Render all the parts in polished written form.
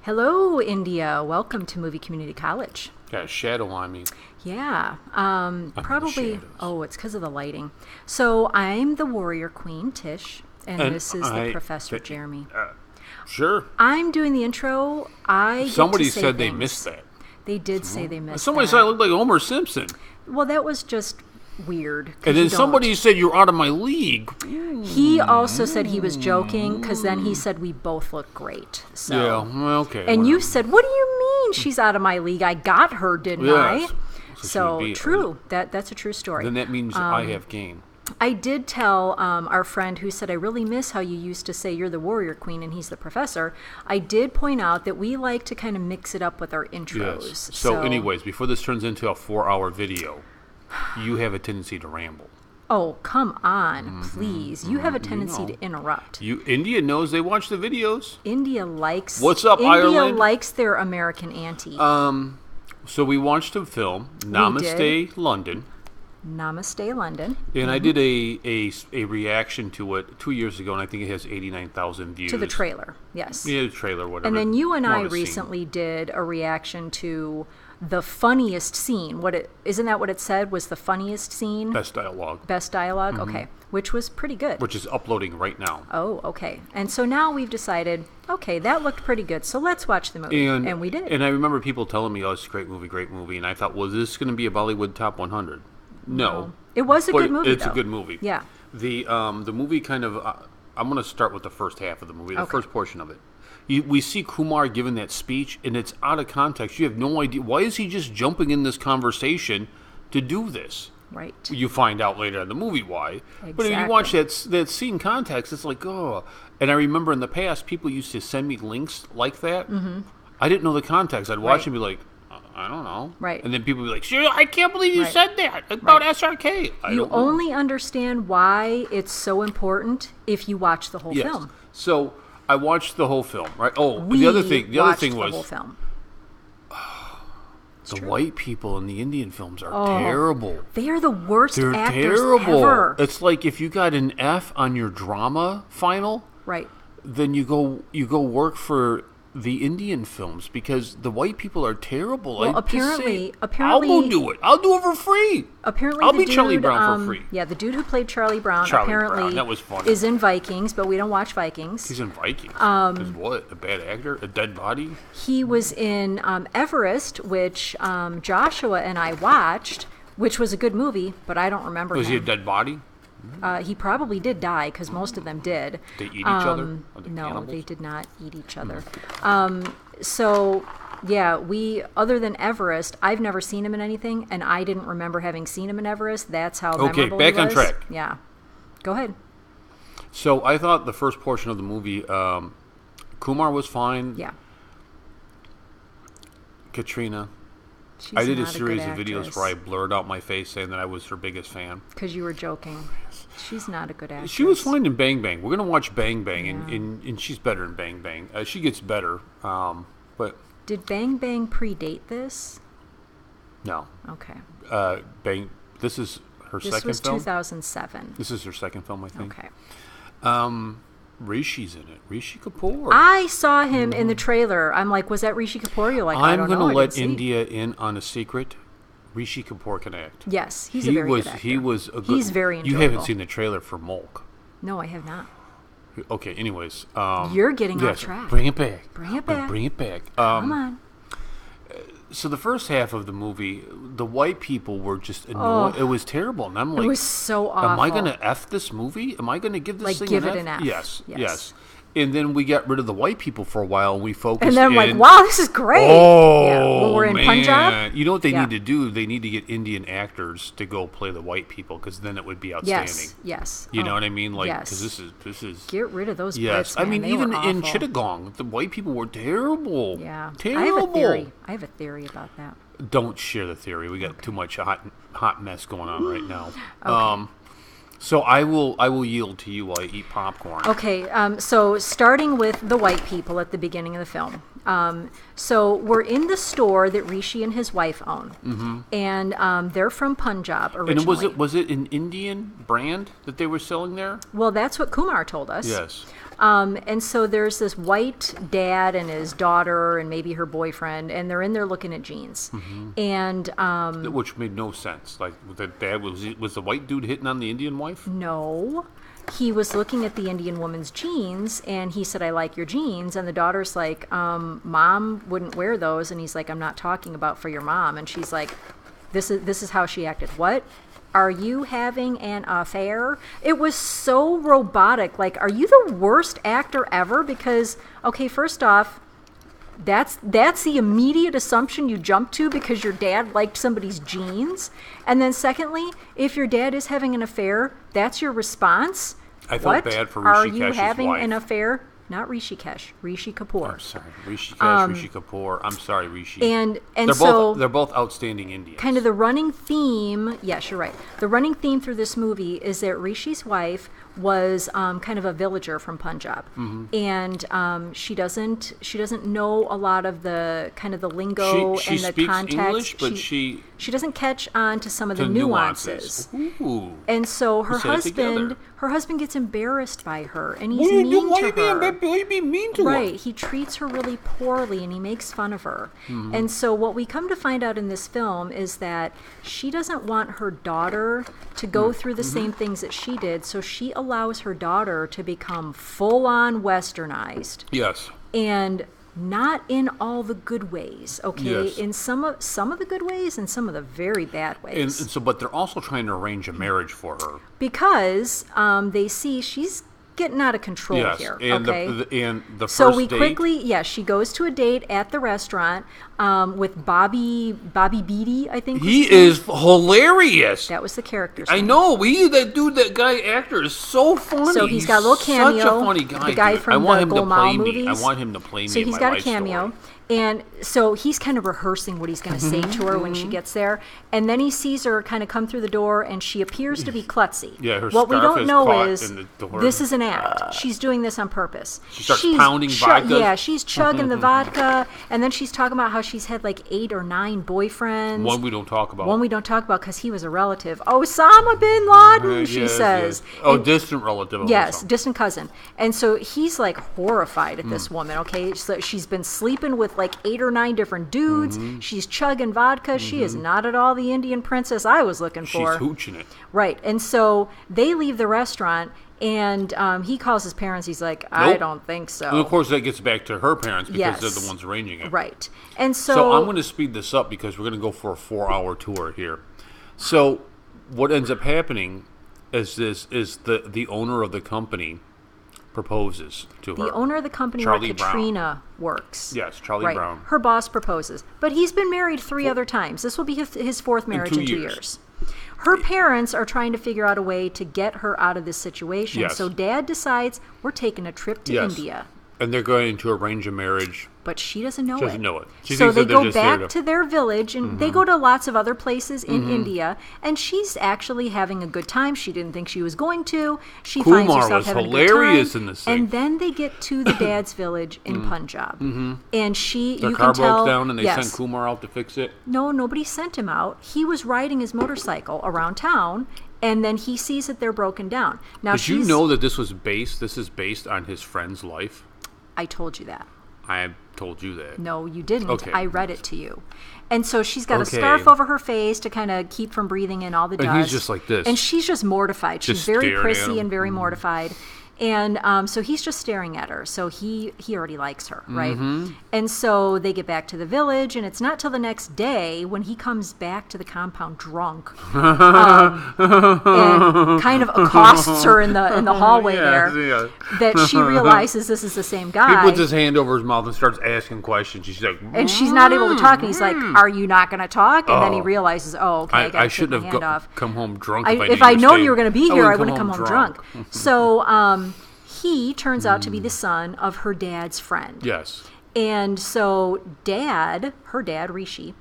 Hello, India. Welcome to Movie Community College. Got a shadow on me. Yeah, probably. shadows. Oh, it's because of the lighting. So I'm the Warrior Queen, Tish, and this is the Professor Jeremy. Sure. I'm doing the intro. Somebody get to say said they things. missed that. They did say they missed. Somebody that. said I looked like Homer Simpson. Well, that was just weird. 'cause And then you don't. somebody said you're out of my league. He also said he was joking because then he said we both look great. So. Yeah, well, okay. And you whatever. said, "What do you mean she's out of my league? I got her, didn't I?" Yes. So So she would be- true. That's a true story. Then that means I have game. I did tell our friend who said, "I really miss how you used to say you're the Warrior Queen and he's the Professor." I did point out that we like to kind of mix it up with our intros. Yes. So anyways, before this turns into a 4-hour video, you have a tendency to ramble. Oh, come on, please. You have a tendency know. to interrupt. India knows they watch the videos. India likes. What's up, India Ireland? likes their American auntie. So we watched a film, did. Namaste London. Namaste, London. And I did a reaction to it 2 years ago, and I think it has 89,000 views. To the trailer, yes. Yeah, the trailer, whatever. And then you and More I of a scene. recently did a reaction to the funniest scene. Isn't that what it said was the funniest scene? Best dialogue, Best dialogue? Okay. Which was pretty good. which is uploading right now. Oh, okay. And so now we've decided, okay, that looked pretty good, so let's watch the movie. And we did. And I remember people telling me, "Oh, it's a great movie," and I thought, "Well, is this going to be a Bollywood top 100?" No. It was a But good movie, It's though. a good movie. Yeah. The movie kind of. I'm going to start with the first half of the movie, the Okay. first portion of it. We see Kumar giving that speech, and it's out of context. You have no idea. Why is he just jumping in this conversation to do this? Right. You find out later in the movie why. But if you watch that scene context, it's like, oh. And I remember in the past, people used to send me links like that. Mm-hmm. I didn't know the context. I'd watch Right. and be like, I don't know. Right. And then people would be like, sure, I can't believe you Right. said that about Right. SRK. I You don't know. only understand why it's so important if you watch the whole Yes. film. So I watched the whole film, right? Oh, We the other thing watched was the whole film. the white people in the Indian films are terrible. They are the worst They're actors terrible. ever. It's like if you got an F on your drama final, Right. then you go work for the Indian films because the white people are terrible. Well, I just apparently- say, I'll go do it. I'll do it for free. Apparently, I'll the be Charlie dude, Brown for free. Yeah, the dude who played Charlie Brown Charlie apparently Brown, that was funny. is in Vikings, but we don't watch Vikings. He's in Vikings. Is what? A bad actor? A dead body? He was in Everest, which Joshua and I watched, which was a good movie, but I don't remember Was he a him. dead body? He probably did die because most of them did. They eat each other? Are they No, cannibals? they did not eat each other. So, yeah, other than Everest, I've never seen him in anything, and I didn't remember having seen him in Everest. That's how Okay, memorable back he on was. track. Yeah. Go ahead. So I thought the first portion of the movie, Kumar was fine. Yeah. Katrina. She's I did a not series good of videos actress. where I blurred out my face saying that I was her biggest fan. Because you were joking. She's not a good actress. She was fine in Bang Bang. We're going to watch Bang Bang, and she's better in Bang Bang. She gets better, but Did Bang Bang predate this? no. Okay. Bang. This is her This second was film. 2007. This is her second film, I think. Okay. Rishi's in it. Rishi Kapoor. I saw him in the trailer. I'm like, was that Rishi Kapoor? You're like, I I'm don't going know. to I let didn't see. India in on a secret. Rishi Kapoor can act. Yes, he's a very good actor. He was a good. He's very You haven't enjoyable. seen the trailer for Mulk. No, I have not. Okay. Anyways, You're getting off yes, track. Bring it back. Bring it I'm gonna back. Bring it back. Come on. So the first half of the movie, the white people were just annoying. It was terrible, and I'm like, It was so awful. am I going to F this movie? Am I going to give this Like, thing give an it an F? Yes, Yes. yes. And then we got rid of the white people for a while, and we focused. And then I'm like, in- wow, this is great. Oh, yeah. When we're in man. Punjab. You know what they Yeah. need to do? They need to get Indian actors to go play the white people, because then it would be outstanding. Yes, yes. You Oh, know what I mean? Like, yes. because this is. Get rid of those Yes, Brits, I man. mean They even were in awful. Chittagong, the white people were terrible. Yeah. terrible. I have a theory about that. Don't share the theory. We got too much hot mess going on right now. Okay. So I will yield to you while I eat popcorn. Okay, so starting with the white people at the beginning of the film. So we're in the store that Rishi and his wife own, and they're from Punjab originally. And was it an Indian brand that they were selling there? Well, that's what Kumar told us. Yes. And so there's this white dad and his daughter and maybe her boyfriend, and they're in there looking at jeans. And which made no sense. Like the dad was the white dude hitting on the Indian wife? no, he was looking at the Indian woman's jeans, and he said, "I like your jeans." And the daughter's like, "Mom wouldn't wear those." And he's like, "I'm not talking about for your mom." And she's like, "This is how she acted." What? Are you having an affair? It was so robotic. Like, are you the worst actor ever? Because, okay, first off, that's the immediate assumption you jump to because your dad liked somebody's jeans. And then secondly, if your dad is having an affair, that's your response. I felt What? bad for Are Rishi you Kesh's having wife. an affair? Not Rishikesh, Rishi Kapoor. I'm sorry, Rishi Kesh, Rishi Kapoor. I'm sorry, Rishi. And they're both outstanding Indians. Kind of the running theme, yes, you're right. The running theme through this movie is that Rishi's wife was kind of a villager from Punjab, and she doesn't know a lot of the kind of the lingo she and the speaks context. English, but she doesn't catch on to some of the nuances. nuances. Ooh. And so her said it together. husband gets embarrassed by her, and he's mean to her. Why are you being mean to her? Right, he treats her really poorly and he makes fun of her. And so what we come to find out in this film is that she doesn't want her daughter to go through the same things that she did, so she allows her daughter to become full-on westernized. Yes. And not in all the good ways, okay? Yes. In some of the good ways and some of the very bad ways. And so, but they're also trying to arrange a marriage for her. Because they see she's getting out of control here, and okay? the So first we date, quickly, she goes to a date at the restaurant with Bobby Beatty, I think. was he his name. is hilarious. That was the character's I name. know. That guy actor is so funny. So he's got a little cameo. Such a funny guy. The guy dude. from I want the him to Golmaal play movies. me. I want him to play me. So in he's my got a life cameo. story. And so he's kind of rehearsing what he's going to say to her when she gets there. And then he sees her kind of come through the door, and she appears to be klutzy. Yeah, her what we scarf don't is know caught is in the door. this is an act. She's doing this on purpose. She starts pounding vodka. Yeah, she's chugging the vodka, and then she's talking about how she's had like 8 or 9 boyfriends. One we don't talk about. One we don't talk about because he was a relative. Osama bin Laden, she says. Yes. Oh, And- distant relative. of Yes, Osama. distant cousin. And so he's like horrified at this woman, okay? So she's been sleeping with like 8 or 9 different dudes. She's chugging vodka. She is not at all the Indian princess I was looking She's for. hooching it. Right. And so they leave the restaurant, and he calls his parents. He's like, I Nope. don't think so. And of course, that gets back to her parents because Yes. they're the ones arranging it. Right. And So I'm going to speed this up because we're going to go for a 4-hour tour here. So what ends up happening is the owner of the company proposes to her. the owner of the company Charlie where Brown. Katrina works. Yes, Charlie Right. Brown. Her boss proposes. But he's been married 3 other times. This will be his 4th marriage in 2 years. Her parents are trying to figure out a way to get her out of this situation. Yes. So dad decides we're taking a trip to Yes. India. And they're going to arrange a marriage. But she doesn't know She doesn't know it. She So thinks they that they're go just there back to- to their village, and they go to lots of other places in India, and she's actually having a good time. She didn't think she was going to. She finds Kumar herself was having hilarious a good time. in this thing. And then they get to the dad's village in Punjab, and she, Their you car can tell, broke down and they yes, sent Kumar out to fix it. no, nobody sent him out. He was riding his motorcycle around town, and then he sees that they're broken down. Now Did you she's- know that this is based on his friend's life? I told you that. I told you that. No, you didn't. Okay. I read it to you. And so she's got a Okay. scarf over her face to kind of keep from breathing in all the dust. And he's just like this. And she's just mortified. She's Just very staring at prissy him. and very mortified. And so he's just staring at her. So he already likes her, right? Mm-hmm. And so they get back to the village, and it's not till the next day when he comes back to the compound drunk and kind of accosts her in the hallway there that she realizes this is the same guy. He puts his hand over his mouth and starts asking questions. She's like, And she's not able to talk, and he's like, "Are you not going to talk?" And then he realizes, "Oh, okay, I got I to shouldn't take my have hand off." come home drunk. If I known you were going to be here, I wouldn't come home drunk. So he turns out to be the son of her dad's friend. Yes. And so her dad, Rishi,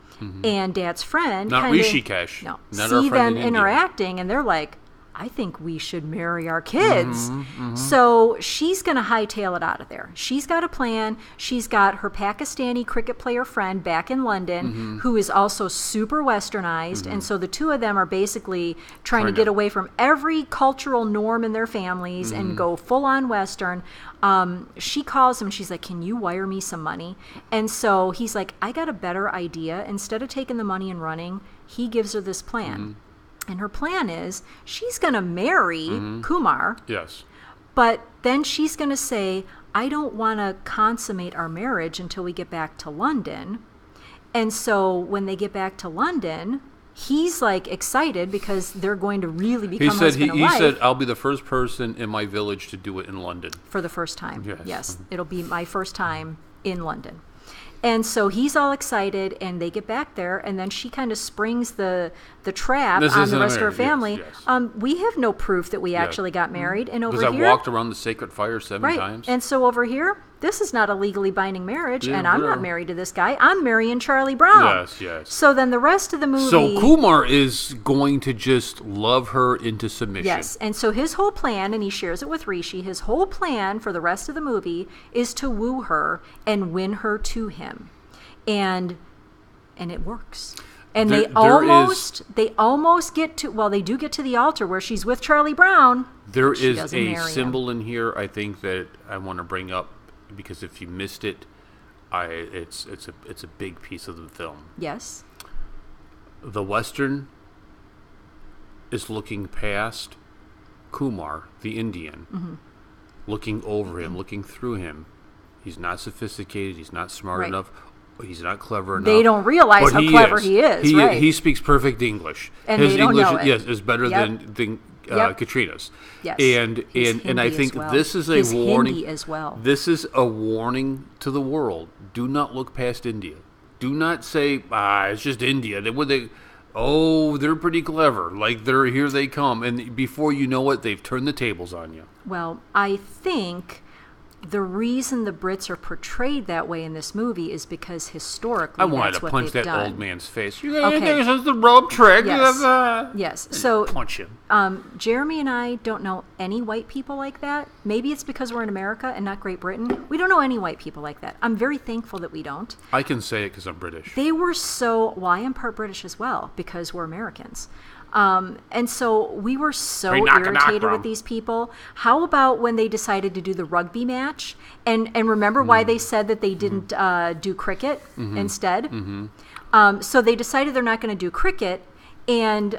and dad's friend Not kinda, Rishikesh. No, Not our see friend them in India. interacting, and they're like, I think we should marry our kids. So she's going to hightail it out of there. She's got a plan. She's got her Pakistani cricket player friend back in London who is also super westernized. And so the two of them are basically trying to get away from every cultural norm in their families and go full on Western. She calls him. She's like, can you wire me some money? And so he's like, I got a better idea. Instead of taking the money and running, he gives her this plan. And her plan is she's going to marry Kumar. Yes. But then she's going to say, I don't want to consummate our marriage until we get back to London. And so when they get back to London, he's like excited because they're going to really become husband and wife. He said, I'll be the first person in my village to do it in London. For the first time. Yes. Yes. It'll be my first time in London. And so he's all excited, and they get back there, and then she kind of springs the trap on the rest of her family. Yes. We have no proof that we actually got married. And over because here, I walked around the sacred fire 7 times. And so over here, this is not a legally binding marriage, and I'm not married to this guy. I'm marrying Charlie Brown. Yes. So then the rest of the movie... So Kumar is going to just love her into submission. Yes, and so his whole plan, and he shares it with Rishi, his whole plan for the rest of the movie is to woo her and win her to him. And it works. And they almost get to, well, they do get to the altar where she's with Charlie Brown. There is a symbol in here I think that I want to bring up, because if you missed it, it's a big piece of the film. Yes. The Western is looking past Kumar, the Indian, looking over him, looking through him. He's not sophisticated. He's not smart enough. He's not clever enough. They don't realize how clever he is. He speaks perfect English. And his they don't English, know it. yes, is better than Katrina's. Yes. And I think this is a his warning. Hindi as well. This is a warning to the world. Do not look past India. Do not say, it's just India. They're pretty clever. Like, here they come. And before you know it, they've turned the tables on you. Well, I think the reason the Brits are portrayed that way in this movie is because historically I wanted that's to what punch they've that done. old man's face. Okay. This is the rope trick. Yes. So punch him. Jeremy and I don't know any white people like that. Maybe it's because we're in America and not Great Britain. We don't know any white people like that. I'm very thankful that we don't. I can say it because I'm British. They were well, I am part British as well because we're Americans. And so we were so irritated with these people. How about when they decided to do the rugby match? And remember why they said that they didn't do cricket instead? So they decided they're not going to do cricket. And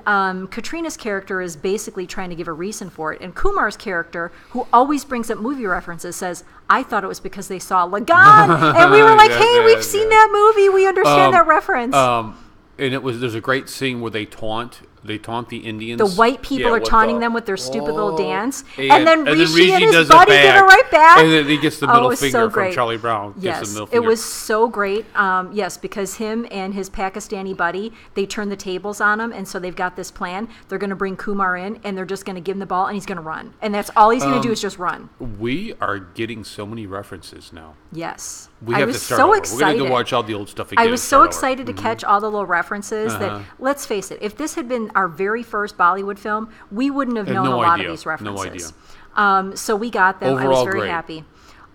Katrina's character is basically trying to give a reason for it. And Kumar's character, who always brings up movie references, says, I thought it was because they saw Lagan. And we were like, we've seen that movie. We understand that reference. And there's a great scene where they taunt the Indians. The white people are taunting them with their stupid little dance. And then Rishi and his buddy give it right back. And then he gets the middle finger from Charlie Brown. Yes, it was so great. Yes, because him and his Pakistani buddy, they turn the tables on him. And so they've got this plan. They're going to bring Kumar in, and they're just going to give him the ball, and he's going to run. And that's all he's going to do is just run. We are getting so many references now. Yes. I was so excited. We're going to go watch all the old stuff again. I was so excited to catch all the little references that, let's face it, if this had been our very first Bollywood film, we wouldn't have known a lot of these references. No idea. So we got them. Overall I was very grade. happy.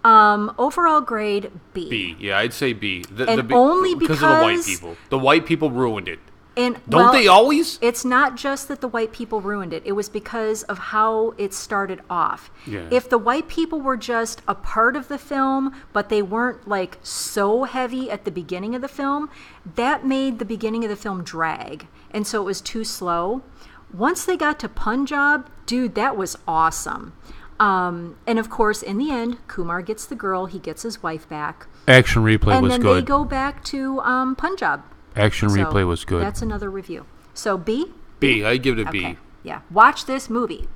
Overall grade, B. B, yeah, I'd say B. Only because of the white people. The white people ruined it. And Don't they always? It's not just that the white people ruined it. It was because of how it started off. Yeah. If the white people were just a part of the film, but they weren't like so heavy at the beginning of the film, that made the beginning of the film drag. And so it was too slow. Once they got to Punjab, dude, that was awesome. And of course, in the end, Kumar gets the girl. He gets his wife back. Action replay was good. And then they go back to Punjab. Action replay was good. That's another review. So B? B. I give it a B. Okay. Yeah. Watch this movie.